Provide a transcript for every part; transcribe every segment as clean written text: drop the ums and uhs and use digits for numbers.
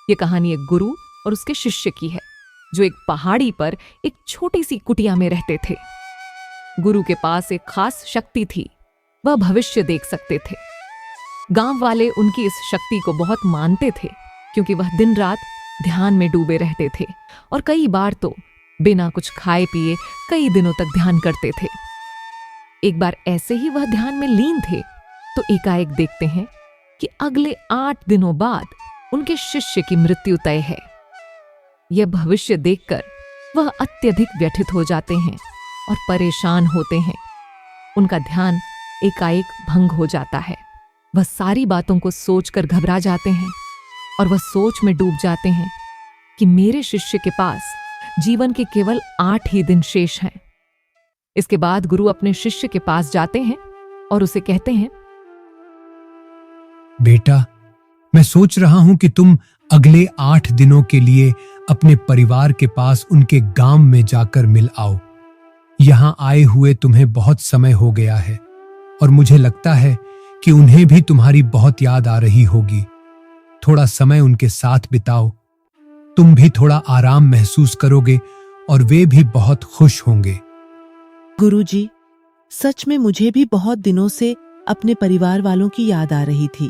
ये कहानी एक गुरु और उसके शिष्य की है, जो एक पहाड़ी पर एक छोटी सी कुटिया में रहते थे। गुरु के पास एक खास शक्ति थी, वह भविष्य देख सकते थे। गांव वाले उनकी इस शक्ति को बहुत मानते थे, क्योंकि वह दिन रात ध्यान में डूबे रहते थे और कई बार तो बिना कुछ खाए पिए कई दिनों तक ध्यान करते थे। एक बार ऐसे ही वह ध्यान में लीन थे तो एकाएक देखते हैं कि अगले 8 दिनों बाद उनके शिष्य की मृत्यु तय है। यह भविष्य देखकर वह अत्यधिक व्यथित हो जाते हैं और परेशान होते हैं। उनका ध्यान एकाएक भंग हो जाता है। वह सारी बातों को सोचकर घबरा जाते हैं और वह सोच में डूब जाते हैं कि मेरे शिष्य के पास जीवन के केवल 8 ही दिन शेष हैं। इसके बाद गुरु अपने शिष्य के पास जाते हैं और उसे कहते हैं, बेटा, मैं सोच रहा हूं कि तुम अगले 8 दिनों के लिए अपने परिवार के पास उनके गांव में जाकर मिल आओ। यहां आए हुए तुम्हें बहुत समय हो गया है और मुझे लगता है कि उन्हें भी तुम्हारी बहुत याद आ रही होगी। थोड़ा समय उनके साथ बिताओ, तुम भी थोड़ा आराम महसूस करोगे और वे भी बहुत खुश होंगे। गुरुजी, सच में मुझे भी बहुत दिनों से अपने परिवार वालों की याद आ रही थी।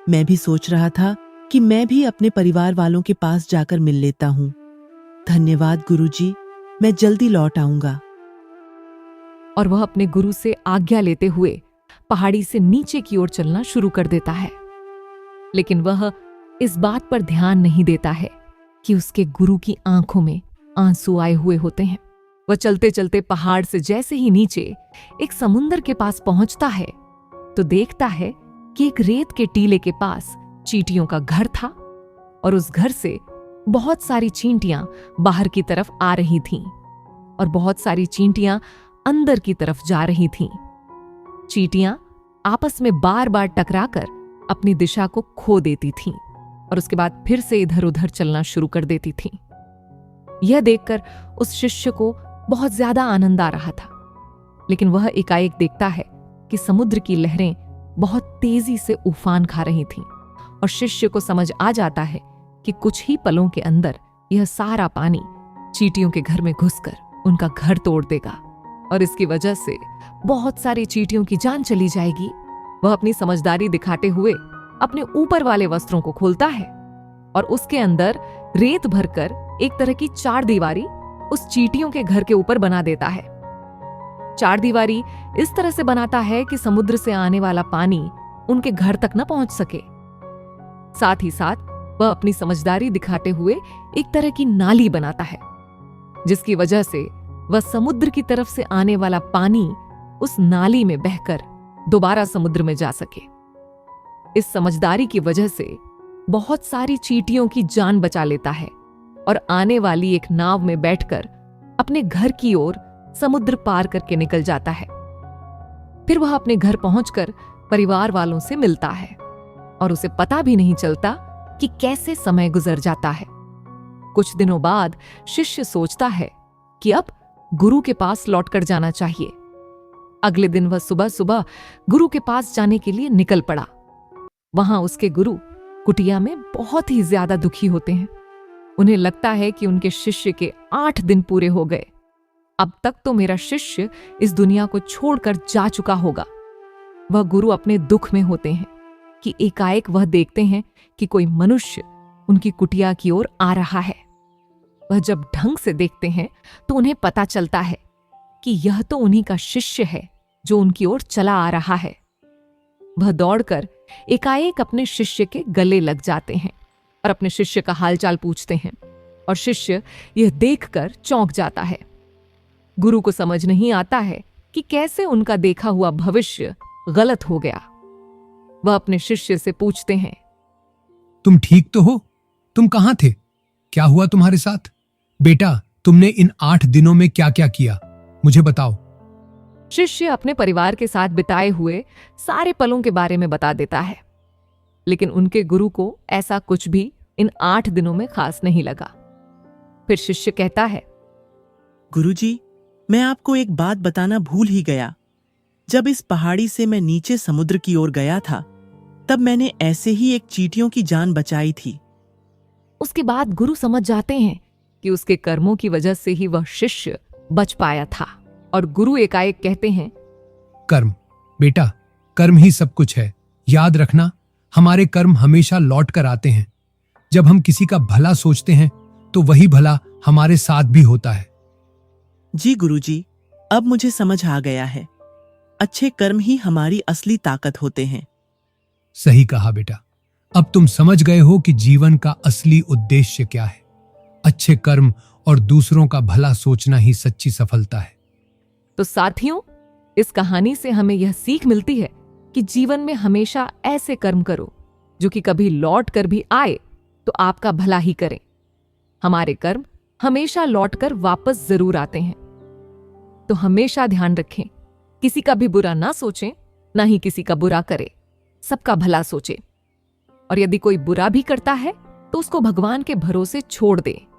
मैं भी सोच रहा था कि मैं भी अपने परिवार वालों के पास जाकर मिल लेता हूँ। धन्यवाद गुरुजी, मैं जल्दी लौट आऊंगा। और वह अपने गुरु से आज्ञा लेते हुए पहाड़ी से नीचे की ओर चलना शुरू कर देता है। लेकिन वह इस बात पर ध्यान नहीं देता है कि उसके गुरु की आंखों में आंसू आए हुए होते हैं। वह चलते चलते पहाड़ से जैसे ही नीचे एक समुंदर के पास पहुंचता है तो देखता है कि एक रेत के टीले के पास चींटियों का घर था और उस घर से बहुत सारी चींटियां बाहर की तरफ आ रही थीं और बहुत सारी चींटियां अंदर की तरफ जा रही थीं। चींटियां आपस में बार बार टकराकर अपनी दिशा को खो देती थीं और उसके बाद फिर से इधर उधर चलना शुरू कर देती थीं। यह देखकर उस शिष्य को बहुत ज्यादा आनंद आ रहा था, लेकिन वह एकाएक देखता है कि समुद्र की लहरें बहुत तेजी से उफान खा रही थीं और शिष्य को समझ आ जाता है कि कुछ ही पलों के अंदर यह सारा पानी चींटियों के घर में घुसकर उनका घर तोड़ देगा और इसकी वजह से बहुत सारी चींटियों की जान चली जाएगी। वह अपनी समझदारी दिखाते हुए अपने ऊपर वाले वस्त्रों को खोलता है और उसके अंदर रेत भरकर एक तरह की 4 दीवारी उस चींटियों के घर के ऊपर बना देता है। 4 दीवारी इस तरह से बनाता है कि समुद्र से आने वाला पानी उनके घर तक न पहुंच सके। साथ ही साथ वह अपनी समझदारी दिखाते हुए एक तरह की नाली बनाता है, जिसकी वजह से वह समुद्र की तरफ से आने वाला पानी उस नाली में बहकर दोबारा समुद्र में जा सके। इस समझदारी की वजह से बहुत सारी चींटियों की जान बचा लेता है और आने वाली एक नाव में बैठकर अपने घर की ओर समुद्र पार करके निकल जाता है। फिर वह अपने घर पहुंचकर परिवार वालों से मिलता है और उसे पता भी नहीं चलता कि कैसे समय गुजर जाता है। कुछ दिनों बाद शिष्य सोचता है कि अब गुरु के पास लौटकर जाना चाहिए। अगले दिन वह सुबह सुबह गुरु के पास जाने के लिए निकल पड़ा। वहां उसके गुरु कुटिया में बहुत ही ज्यादा दुखी होते हैं। उन्हें लगता है कि उनके शिष्य के 8 दिन पूरे हो गए। अब तक तो मेरा शिष्य इस दुनिया को छोड़कर जा चुका होगा। वह गुरु अपने दुख में होते हैं कि एकाएक वह देखते हैं कि कोई मनुष्य उनकी कुटिया की ओर आ रहा है। वह जब ढंग से देखते हैं तो उन्हें पता चलता है कि यह तो उन्हीं का शिष्य है जो उनकी ओर चला आ रहा है। वह दौड़कर एकाएक अपने शिष्य के गले लग जाते हैं और अपने शिष्य का हालचाल पूछते हैं और शिष्य यह देखकर चौंक जाता है। गुरु को समझ नहीं आता है कि कैसे उनका देखा हुआ भविष्य गलत हो गया। वह अपने शिष्य से पूछते हैं, तुम ठीक तो हो? तुम कहां थे? क्या हुआ तुम्हारे साथ? बेटा, तुमने इन 8 दिनों में क्या क्या किया, मुझे बताओ। शिष्य अपने परिवार के साथ बिताए हुए सारे पलों के बारे में बता देता है, लेकिन उनके गुरु को ऐसा कुछ भी इन 8 दिनों में खास नहीं लगा। फिर शिष्य कहता है, गुरुजी, मैं आपको एक बात बताना भूल ही गया। जब इस पहाड़ी से मैं नीचे समुद्र की ओर गया था, तब मैंने ऐसे ही एक चींटियों की जान बचाई थी। उसके बाद गुरु समझ जाते हैं कि उसके कर्मों की वजह से ही वह शिष्य बच पाया था, और गुरु एकाएक कहते हैं, कर्म बेटा, कर्म ही सब कुछ है। याद रखना, हमारे कर्म हमेशा लौट कर आते हैं। जब हम किसी का भला सोचते हैं तो वही भला हमारे साथ भी होता है। जी गुरुजी, अब मुझे समझ आ गया है। अच्छे कर्म ही हमारी असली ताकत होते हैं। सही कहा बेटा। अब तुम समझ गए हो कि जीवन का असली उद्देश्य क्या है। अच्छे कर्म और दूसरों का भला सोचना ही सच्ची सफलता है। तो साथियों, इस कहानी से हमें यह सीख मिलती है कि जीवन में हमेशा ऐसे कर्म करो जो कि कभी लौट कर भी आए तो आपका भला ही करें। हमारे कर्म हमेशा लौट कर वापस जरूर आते हैं। तो हमेशा ध्यान रखें, किसी का भी बुरा ना सोचें, ना ही किसी का बुरा करें, सबका भला सोचें। और यदि कोई बुरा भी करता है तो उसको भगवान के भरोसे छोड़ दें।